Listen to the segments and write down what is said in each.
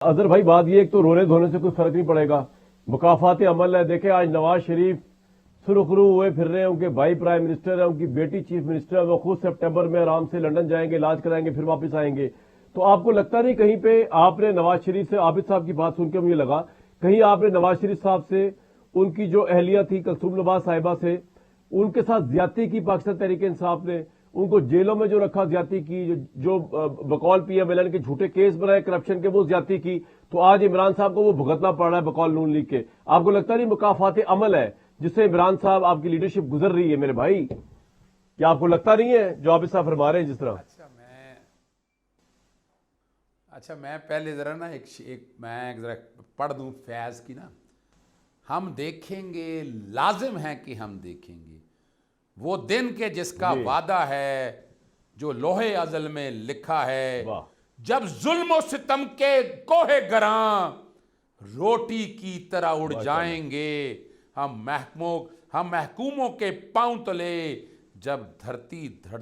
अजहर भाई, बात ये एक तो रोने धोने से कोई फर्क नहीं पड़ेगा, मुकाफात अमल है। देखे आज नवाज शरीफ सुरखरू हुए फिर रहे हैं, उनके भाई प्राइम मिनिस्टर है, उनकी बेटी चीफ मिनिस्टर है, वो खुद सितंबर में आराम से लंदन जाएंगे, इलाज कराएंगे, फिर वापस आएंगे। तो आपको लगता नहीं कहीं पे आपने नवाज शरीफ से, आबिद साहब की बात सुनकर मुझे लगा कहीं आपने नवाज शरीफ साहब से उनकी जो अहलिया थी कलसूम नवाज साहिबा से, उनके साथ ज्यादती की पाकिस्तान तहरीक इंसाफ ने, उनको जेलों में जो रखा ज्यादती की, जो बकौल पीएमएलएन के झूठे केस बनाए करप्शन के, वो ज्यादती की। तो आज इमरान साहब को वो भुगतना पड़ रहा है बकौल नून लीग के। आपको लगता नहीं मुकाफात अमल है जिससे इमरान साहब आपकी लीडरशिप गुजर रही है मेरे भाई? क्या आपको लगता नहीं है जो आप इस फरमा रहे हैं जिस तरह? अच्छा मैं पहले जरा ना मैं जरा पढ़ दूं फैज की ना। हम देखेंगे, लाजिम है कि हम देखेंगे वो दिन के जिसका वादा है, जो लोहे अजल में लिखा है, जब जुल्म और सितम के कोहे गरां रोटी की तरह उड़ जाएंगे हम महकूमों के पांव तले, जब धरती धड़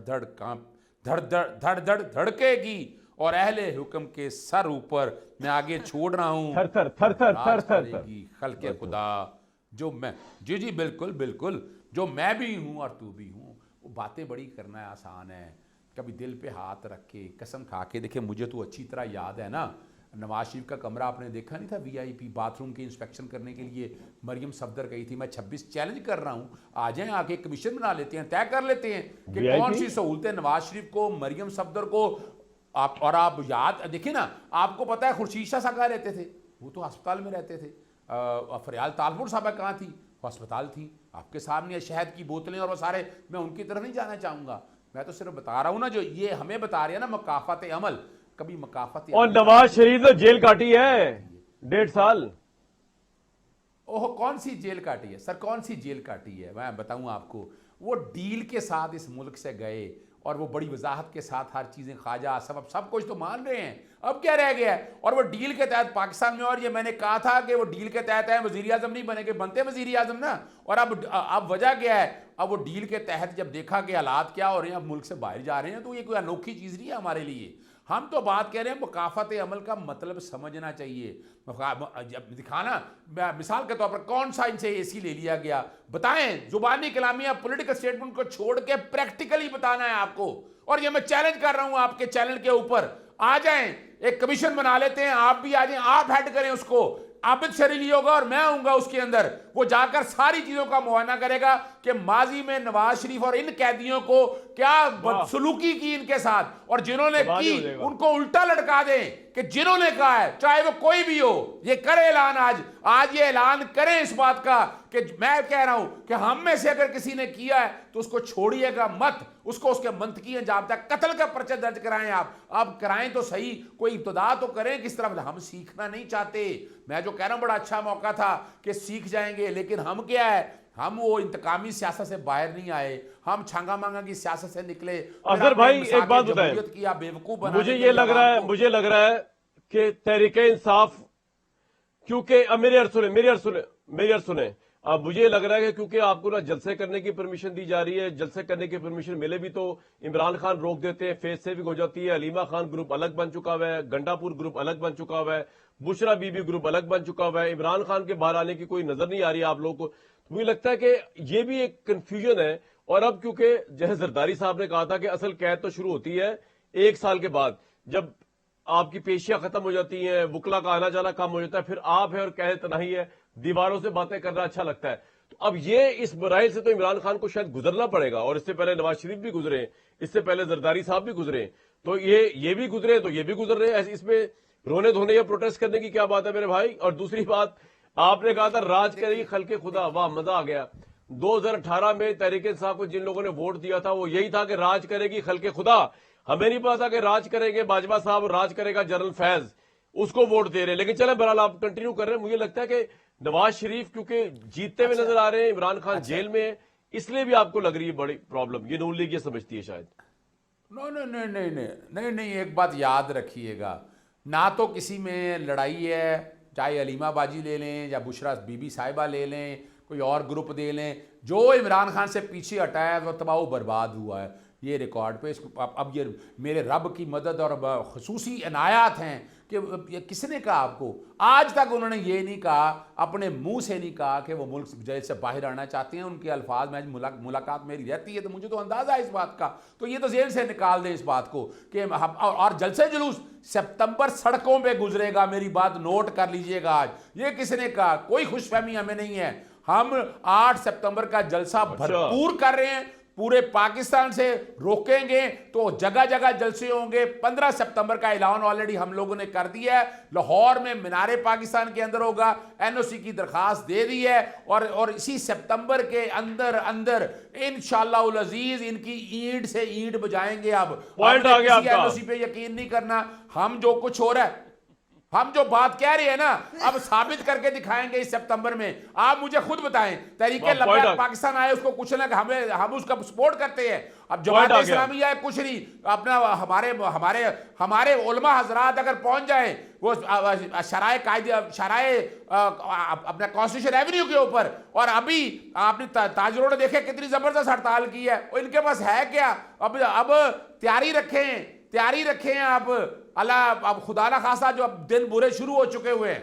धड़केगी और अहले हुक्म के सर ऊपर। मैं आगे छोड़ रहा हूं, थर खल्के खुदा जो मैं, जी बिल्कुल बिल्कुल, जो मैं भी हूं और तू भी हूं। वो बातें बड़ी करना है आसान है, कभी दिल पे हाथ रख के कसम खा के देखे। मुझे तो अच्छी तरह याद है ना, नवाज शरीफ का कमरा आपने देखा नहीं था, वीआईपी बाथरूम के इंस्पेक्शन करने के लिए मरियम सफदर गई थी। मैं 26 चैलेंज कर रहा हूं, आ जाएं आके कमीशन बना लेते हैं, तय कर लेते हैं कि कौन सी सहूलतें नवाज शरीफ को, मरियम सफदर को। आप याद देखिए ना, आपको पता है खुर्शीद शाह साहब कहाँ रहते थे? वो तो अस्पताल में रहते थे। फरियाल तालपुर साहब कहाँ थी? वो अस्पताल थी। आपके सामने शहद की बोतलें और वो सारे। मैं उनकी तरफ नहीं जाना चाहूंगा, मैं तो सिर्फ बता रहा हूं ना, जो ये हमें बता रहे हैं ना मुकाफात अमल। कभी मुकाफात और नवाज शरीफ ने जेल काटी है 1.5 साल। ओह, कौन सी जेल काटी है सर? कौन सी जेल काटी है? मैं बताऊं आपको, वो डील के साथ इस मुल्क से गए और वो बड़ी वजाहत के साथ हर चीज़ें, ख्वाजा सब कुछ तो मान रहे हैं। अब क्या रह गया है? और वो डील के तहत पाकिस्तान में, और ये मैंने कहा था कि वो डील के तहत है, वजीर आजम नहीं बनेंगे, बनते वजीर आजम ना। और अब वजह क्या है? अब वो डील के तहत जब देखा कि हालात क्या हो रहे हैं, अब मुल्क से बाहर जा रहे हैं, तो ये कोई अनोखी चीज़ नहीं है हमारे लिए। हम तो बात कह रहे हैं मुकाफात अमल का मतलब समझना चाहिए। दिखाना, मिसाल के तौर पर कौन सा इनसे एसी ले लिया गया, बताएं। जुबानी कलामिया पॉलिटिकल स्टेटमेंट को छोड़ के प्रैक्टिकली बताना है आपको। और ये मैं चैलेंज कर रहा हूं आपके चैनल के ऊपर, आ जाएं, एक कमीशन बना लेते हैं, आप भी आ जाएं, आप हेड करें उसको। आबिद शरीली होगा और मैं आऊंगा उसके अंदर। वो जाकर सारी चीजों का मुआयना करेगा कि माजी में नवाज शरीफ और इन कैदियों को क्या बदसलूकी की इनके साथ, और जिन्होंने की उनको उल्टा लटका दें कि जिन्होंने कहा है, चाहे वो कोई भी हो। ये करे ऐलान, आज ये ऐलान करें इस बात का कि मैं कह रहा हूं कि हम में से अगर किसी ने किया है तो उसको छोड़िएगा मत, उसको उसके मंतकी अंजाम तक कत्ल का पर्चा दर्ज कराएं। आप कराएं तो सही, कोई इब्तदा तो करें किस तरह। हम सीखना नहीं चाहते। मैं जो कह रहा हूं बड़ा अच्छा मौका था कि सीख जाएंगे, लेकिन हम क्या है, हम वो इंतकामी सियासत से बाहर नहीं आए, हम छांगा मांगा की सियासत से निकले। अजहर भाई एक बात बताएं, मुझे ये लग रहा है कि तहरीक इंसाफ, क्योंकि अब मेरी अर्ज सुने। अब मुझे लग रहा है कि क्योंकि आपको ना जलसे करने की परमिशन दी जा रही है, जलसे करने की परमिशन मिले भी तो इमरान खान रोक देते हैं, फेस सेविंग हो जाती है। हलीमा खान ग्रुप अलग बन चुका हुआ है, गंडापुर ग्रुप अलग बन चुका हुआ है, बुशरा बीबी ग्रुप अलग बन चुका हुआ है। इमरान खान के बाहर आने की कोई नजर नहीं आ रही है आप लोगों को। मुझे लगता है कि ये भी एक कंफ्यूजन है। और अब क्योंकि जैसे जरदारी साहब ने कहा था कि असल कैद तो शुरू होती है 1 साल के बाद, जब आपकी पेशियां खत्म हो जाती हैं, वकला का आना जाना कम हो जाता है, फिर आप है और कैद तनाही है, दीवारों से बातें करना अच्छा लगता है। तो अब ये इस मराइल से तो इमरान खान को शायद गुजरना पड़ेगा। और इससे पहले नवाज शरीफ भी गुजरे, इससे पहले जरदारी साहब भी गुजरे, तो ये भी गुजरे, तो ये भी गुजर रहे हैं। इसमें रोने धोने या प्रोटेस्ट करने की क्या बात है मेरे भाई? और दूसरी बात, आपने कहा था राज करेगी खल्के खुदा, वाह मजा आ गया। 2018 में तहरीक इंसाफ को जिन लोगों ने वोट दिया था वो यही था कि राज करेगी खल्के खुदा। हमें नहीं पता था कि राज करेंगे बाजवा साहब, राज करेगा जनरल फैज, उसको वोट दे रहे हैं। लेकिन चले बहरहाल आप कंटिन्यू कर रहे हैं। मुझे लगता है कि नवाज शरीफ क्योंकि जीतते हुए नजर आ रहे हैं, इमरान खान जेल में है, इसलिए भी आपको लग रही है बड़ी प्रॉब्लम। ये नून लीग ये समझती है शायद। नहीं, एक बात याद रखिएगा, ना तो किसी में लड़ाई है, चाहे अलीमा बाजी ले लें या बुशरा बीबी साहिबा ले लें, कोई और ग्रुप दे लें, जो इमरान खान से पीछे हटा है वो तबाह बर्बाद हुआ है। ये रिकॉर्ड पे इसको अब ये मेरे रब की मदद और खसूसी इनायात हैं کہ کس نے کہا آپ کو؟ آج تک انہوں نے یہ نہیں کہا, اپنے منہ سے نہیں کہا کہ وہ ملک جیل سے باہر آنا چاہتے ہیں. ان کے الفاظ میں ملاقات میری رہتی ہے تو مجھے تو اندازہ ہے اس بات کا, تو یہ تو ذہن سے نکال دیں اس بات کو کہ اور جلسے جلوس سپتمبر سڑکوں پہ گزرے گا, میری بات نوٹ کر لیجئے گا. آج یہ کس نے کہا؟ کوئی خوش فہمی ہمیں نہیں ہے. ہم 8 سپتمبر کا جلسہ بھرپور کر رہے ہیں, پورے پاکستان سے روکیں گے تو جگہ جگہ جلسے ہوں گے. 15 سپتمبر کا اعلان آلریڈی ہم لوگوں نے کر دیا ہے, لاہور میں مینار پاکستان کے اندر ہوگا, NOC کی درخواست دے دی ہے, اور اسی سپتمبر کے اندر انشاءاللہ العزیز ان کی اینٹ سے اینٹ بجائیں گے. اب پوائنٹ آ گیا آپ کا. NOC پہ یقین نہیں کرنا, ہم جو کچھ ہو رہا ہے, ہم جو بات کہہ رہے ہیں نا, اب ثابت کر کے دکھائیں گے اس سپتمبر میں. آپ مجھے خود بتائیں, تحریک لبیک پاکستان آئے, اس کو کچھ نہ کہ ہم اس کا سپورٹ کرتے ہیں. اب جماعت اسلامی ہے کچھ نہیں, اپنا ہمارے علماء حضرات اگر پہنچ جائیں وہ شرائع قائد شرائع اپنا کانسٹیٹیوشن ایونیو کے اوپر, اور ابھی آپ نے تاجروں نے دیکھے کتنی زبردست ہڑتال کی ہے, ان کے پاس ہے کیا؟ اب تیاری رکھیں آپ. اللہ اب خدا نہ خواستہ جو اب دن برے شروع ہو چکے ہوئے ہیں.